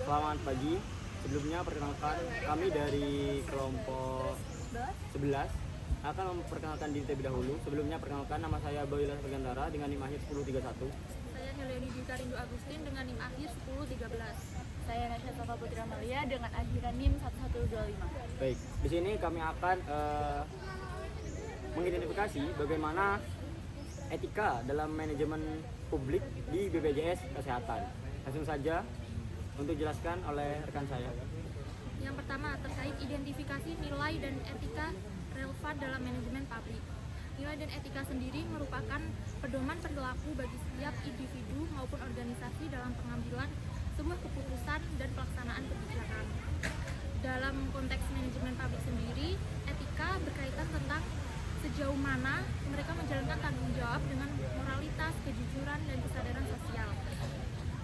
Selamat pagi. Sebelumnya perkenalkan kami dari kelompok 11 akan memperkenalkan diri terlebih dahulu. Sebelumnya perkenalkan, nama saya Boyla Pergantara dengan NIM akhir 1031. Saya Heleni Dika Rindu Agustin dengan NIM akhir 1013. Saya Nasya Safa Putri Amalia dengan akhiran NIM 1125. Baik, di sini kami akan mengidentifikasi bagaimana etika dalam manajemen publik di BPJS Kesehatan. Langsung saja untuk dijelaskan oleh rekan saya. Yang pertama terkait identifikasi nilai dan etika relevan dalam manajemen publik. Nilai dan etika sendiri merupakan pedoman perilaku bagi setiap individu maupun organisasi dalam pengambilan sebuah keputusan dan pelaksanaan kebijakan. Dalam konteks manajemen publik sendiri, etika berkaitan tentang sejauh mana mereka menjalankan tanggung jawab dengan moralitas, kejujuran, dan kesadaran sosial.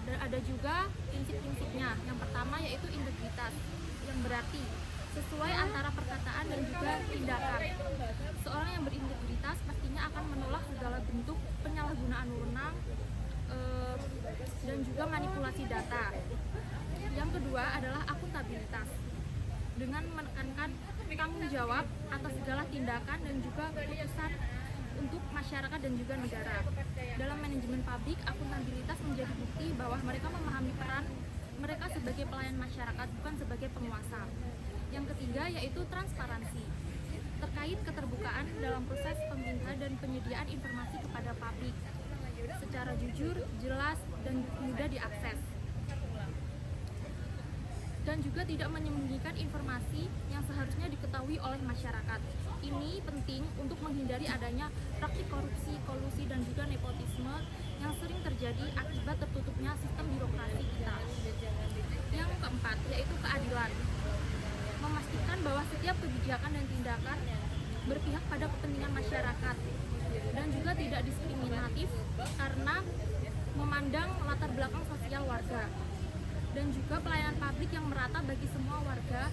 Dan ada juga prinsip-prinsipnya. Yang pertama yaitu integritas, yang berarti sesuai antara perkataan dan juga tindakan. Seorang yang berintegritas pastinya akan menolak segala bentuk penyalahgunaan wewenang dan juga manipulasi data. Yang kedua adalah akuntabilitas, dengan menekankan tanggung jawab atas segala tindakan dan juga keputusan untuk masyarakat dan juga negara. Dalam manajemen publik, akuntabilitas menjadi bukti bahwa mereka memahami peran mereka sebagai pelayan masyarakat, bukan sebagai penguasa. Yang ketiga yaitu transparansi, terkait keterbukaan dalam proses pemindahan dan penyediaan informasi kepada publik secara jujur, jelas, dan mudah diakses. Dan juga tidak menyembunyikan informasi yang seharusnya diketahui oleh masyarakat. Ini penting untuk menghindari adanya praktik korupsi, kolusi, dan juga nepotisme yang sering terjadi akibat tertutupnya sistem birokrasi kita. Yang keempat yaitu keadilan, memastikan bahwa setiap kebijakan dan tindakan berpihak pada kepentingan masyarakat dan juga tidak diskriminatif karena memandang latar belakang sosial warga, dan juga pelayanan publik yang merata bagi semua warga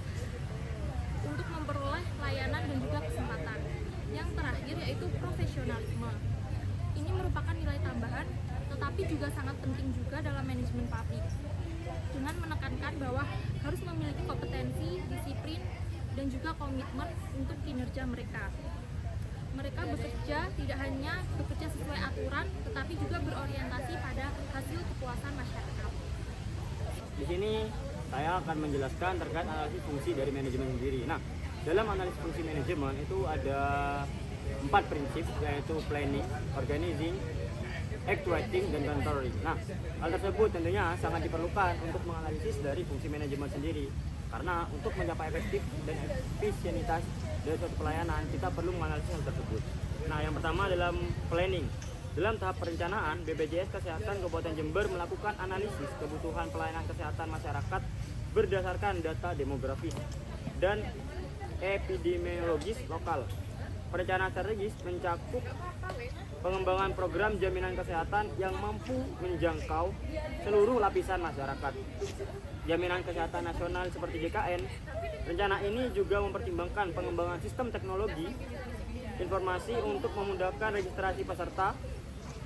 untuk memperoleh layanan dan juga kesempatan. Yang terakhir yaitu profesionalisme. Ini merupakan nilai tambahan tetapi juga sangat penting juga dalam manajemen publik, dengan menekankan bahwa harus memiliki kompetensi, disiplin, dan juga komitmen untuk kinerja mereka. Mereka bekerja tidak hanya bekerja sesuai aturan, tetapi juga berorientasi pada hasil kepuasan masyarakat. Di sini saya akan menjelaskan terkait analisis fungsi dari manajemen sendiri. Nah, dalam analisis fungsi manajemen itu ada 4 prinsip, yaitu planning, organizing, actuating, dan controlling. Nah, hal tersebut tentunya sangat diperlukan untuk menganalisis dari fungsi manajemen sendiri. Karena untuk mencapai efektif dan efisienitas dari suatu pelayanan, kita perlu menganalisis hal tersebut. Nah, yang pertama dalam planning. Dalam tahap perencanaan, BPJS Kesehatan Kabupaten Jember melakukan analisis kebutuhan pelayanan kesehatan masyarakat berdasarkan data demografis dan epidemiologis lokal. Perencanaan strategis mencakup pengembangan program jaminan kesehatan yang mampu menjangkau seluruh lapisan masyarakat. Jaminan kesehatan nasional seperti JKN. Rencana ini juga mempertimbangkan pengembangan sistem teknologi informasi untuk memudahkan registrasi peserta,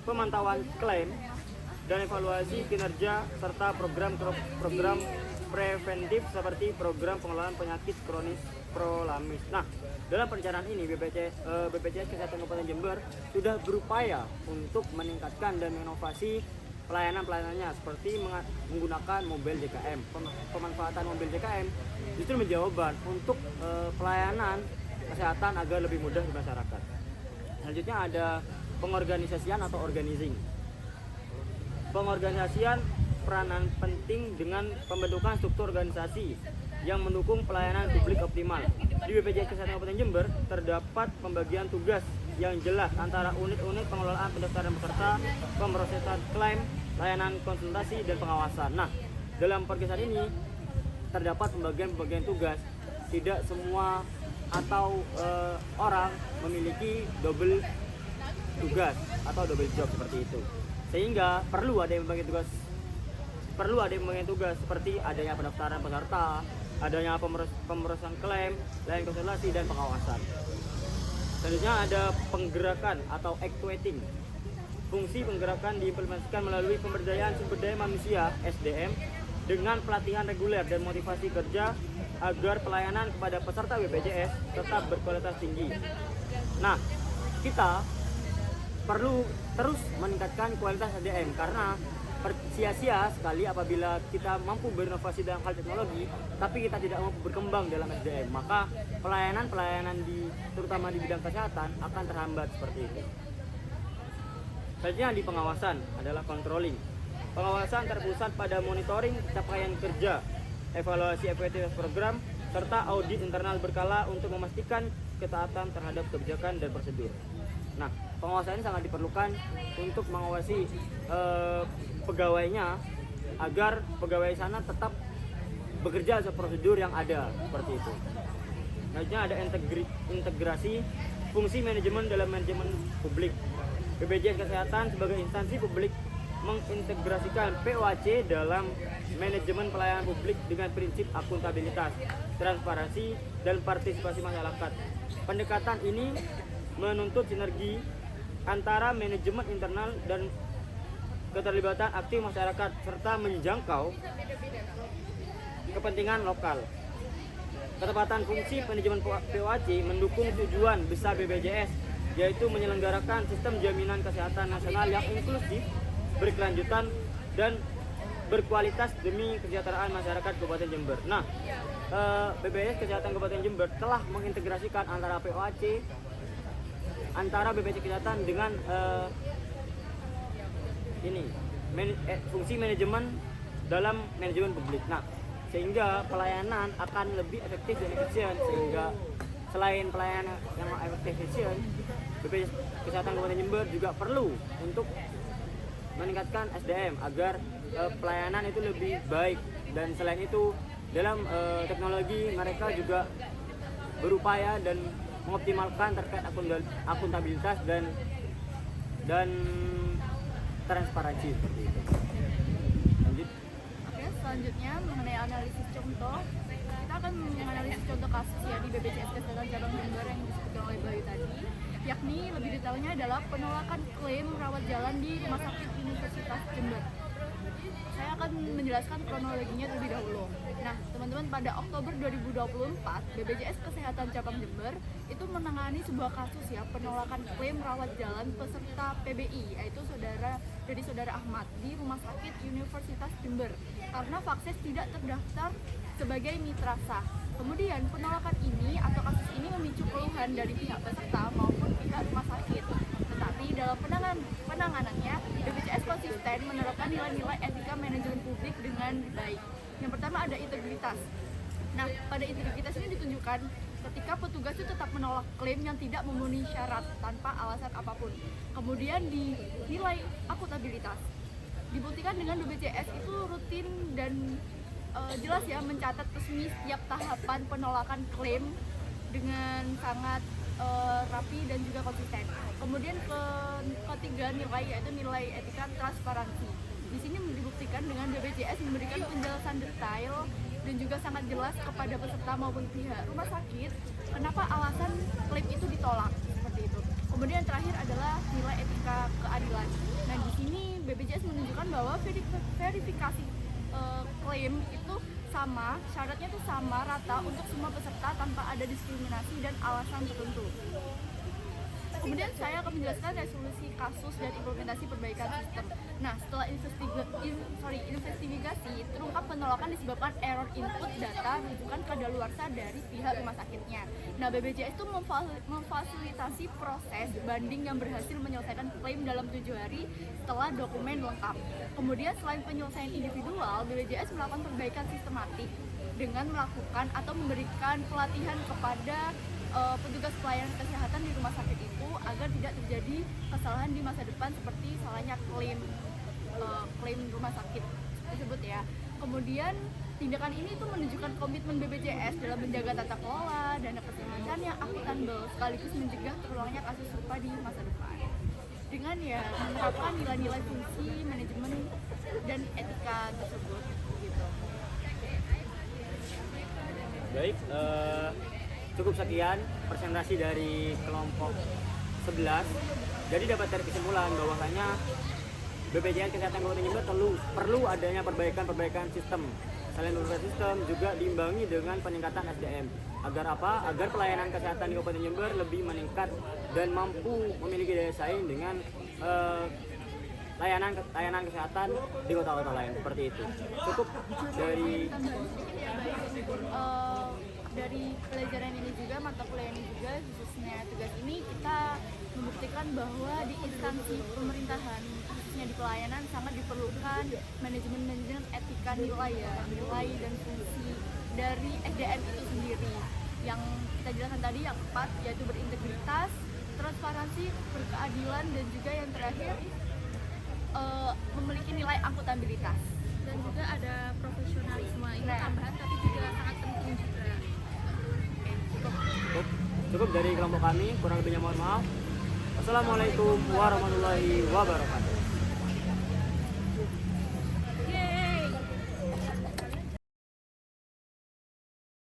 pemantauan klaim, dan evaluasi kinerja serta program preventif seperti program pengelolaan penyakit kronis prolamis. Nah, dalam perencanaan ini BPJS Kesehatan Kabupaten Jember sudah berupaya untuk meningkatkan dan menginovasi pelayanannya seperti menggunakan mobil JKM. Pemanfaatan mobil JKM justru menjawab untuk pelayanan kesehatan agar lebih mudah di masyarakat. Selanjutnya ada pengorganisasian atau organizing. Pengorganisasian peranan penting dengan pembentukan struktur organisasi yang mendukung pelayanan publik optimal. Di BPJS Kesehatan Kabupaten Jember terdapat pembagian tugas yang jelas antara unit-unit pengelolaan pendaftaran peserta, pemrosesan klaim, layanan konsultasi, dan pengawasan. Nah, dalam pergeseran ini terdapat pembagian tugas. Tidak semua atau orang memiliki double tugas atau double job seperti itu, sehingga perlu ada yang membagi tugas seperti adanya pendaftaran peserta, adanya pemrosesan klaim, layanan konsultasi, dan pengawasan. Selanjutnya ada penggerakan atau actuating. Fungsi penggerakan diimplementasikan melalui pemberdayaan sumber daya manusia (SDM) dengan pelatihan reguler dan motivasi kerja agar pelayanan kepada peserta BPJS tetap berkualitas tinggi. Nah, kita perlu terus meningkatkan kualitas SDM karena sia-sia sekali apabila kita mampu berinovasi dalam hal teknologi tapi kita tidak mampu berkembang dalam SDM, maka pelayanan terutama di bidang kesehatan akan terhambat seperti itu. Selanjutnya di pengawasan adalah controlling. Pengawasan terpusat pada monitoring capaian kerja, evaluasi efektivitas program, serta audit internal berkala untuk memastikan ketaatan terhadap kebijakan dan prosedur. Nah, pengawasan ini sangat diperlukan untuk mengawasi pegawainya agar pegawai sana tetap bekerja sesuai prosedur yang ada seperti itu. Selanjutnya ada integrasi fungsi manajemen dalam manajemen publik. BPJS Kesehatan sebagai instansi publik mengintegrasikan POAC dalam manajemen pelayanan publik dengan prinsip akuntabilitas, transparansi, dan partisipasi masyarakat. Pendekatan ini menuntut sinergi antara manajemen internal dan keterlibatan aktif masyarakat serta menjangkau kepentingan lokal. Ketepatan fungsi manajemen POAC mendukung tujuan besar BPJS, yaitu menyelenggarakan sistem jaminan kesehatan nasional yang inklusif, berkelanjutan, dan berkualitas demi kesejahteraan masyarakat Kabupaten Jember. Nah, BPJS Kesehatan Kabupaten Jember telah mengintegrasikan antara POAC, antara BPJS Kesehatan dengan fungsi manajemen dalam manajemen publik. Nah, sehingga pelayanan akan lebih efektif dan efisien. Sehingga selain pelayanan yang efektif dan efisien, BPJS Kesehatan Kabupaten Jember juga perlu untuk meningkatkan SDM agar pelayanan itu lebih baik. Dan selain itu dalam teknologi mereka juga berupaya dan mengoptimalkan terkait akuntabilitas dan transparansi seperti itu. Lanjut. Oke, selanjutnya mengenai analisis contoh, kita akan menganalisis contoh kasus ya di BPJS Kesehatan Cabang Jember yang disebutkan oleh Bayu tadi, yakni lebih detailnya adalah penolakan klaim rawat jalan di Rumah Sakit Universitas Jember. Saya akan menjelaskan kronologinya terlebih dahulu. Nah, teman-teman, pada Oktober 2024, BPJS Kesehatan Cabang Jember itu menangani sebuah kasus ya penolakan klaim rawat jalan peserta PBI, yaitu saudara Ahmad di Rumah Sakit Universitas Jember karena Vakses tidak terdaftar sebagai mitra sah. Kemudian penolakan ini atau kasus ini memicu keluhan dari pihak peserta maupun pihak rumah sakit. Tetapi dalam penanganannya, BPJS konsisten menerapkan nilai-nilai etika manajemen publik dengan baik. Yang pertama ada integritas. Nah, pada integritas ini ditunjukkan ketika petugas itu tetap menolak klaim yang tidak memenuhi syarat tanpa alasan apapun. Kemudian dinilai akuntabilitas. Dibuktikan dengan BPJS itu rutin dan jelas ya mencatat resmi setiap tahapan penolakan klaim dengan sangat rapi dan juga konsisten. Kemudian ketiga nilai yaitu nilai etika transparansi. Di sini dibuktikan dengan BPJS memberikan penjelasan detail dan juga sangat jelas kepada peserta maupun pihak rumah sakit kenapa alasan klaim itu ditolak seperti itu. Kemudian terakhir adalah nilai etika keadilan. Nah, di sini BPJS menunjukkan bahwa verifikasi klaim itu sama, syaratnya itu sama rata untuk semua peserta tanpa ada diskriminasi dan alasan tertentu. Kemudian saya akan menjelaskan resolusi kasus dan implementasi perbaikan sistem. Nah, setelah investigasi, terungkap penolakan disebabkan error input data rujukan kadaluarsa dari pihak rumah sakitnya. Nah, BPJS itu memfasilitasi proses banding yang berhasil menyelesaikan klaim dalam 7 hari setelah dokumen lengkap. Kemudian selain penyelesaian individual, BPJS melakukan perbaikan sistematik dengan melakukan atau memberikan pelatihan kepada petugas pelayanan kesehatan di rumah sakit itu agar tidak terjadi kesalahan di masa depan seperti salahnya klaim rumah sakit tersebut ya. Kemudian tindakan ini itu menunjukkan komitmen BPJS dalam menjaga tata kelola dana kesehatan yang akuntabel sekaligus mencegah terulangnya kasus serupa di masa depan dengan ya menerapkan nilai-nilai fungsi manajemen dan etika tersebut gitu. Baik, cukup sekian presentasi dari kelompok 11. Jadi dapat dari kesimpulan bahwasanya BPJS Kesehatan Kabupaten Jember perlu adanya perbaikan sistem. Selain perbaikan sistem juga diimbangi dengan peningkatan SDM. Agar apa? Agar pelayanan kesehatan di Kabupaten Jember lebih meningkat dan mampu memiliki daya saing dengan layanan kesehatan di kota-kota lain, seperti itu. Cukup dari dari pelajaran ini juga, mata kuliah ini juga, khususnya tugas ini, kita membuktikan bahwa di instansi pemerintahan, khususnya di pelayanan, sangat diperlukan manajemen etika nilai nilai dan fungsi dari SDM itu sendiri. Yang kita jelaskan tadi, yang 4, yaitu berintegritas, transparansi, berkeadilan, dan juga yang terakhir memiliki nilai akuntabilitas. Dan juga ada profesionalisme, ini tambahan tapi juga sangat penting juga. Cukup dari kelompok kami, kurang lebihnya mohon maaf. Wassalamualaikum warahmatullahi wabarakatuh.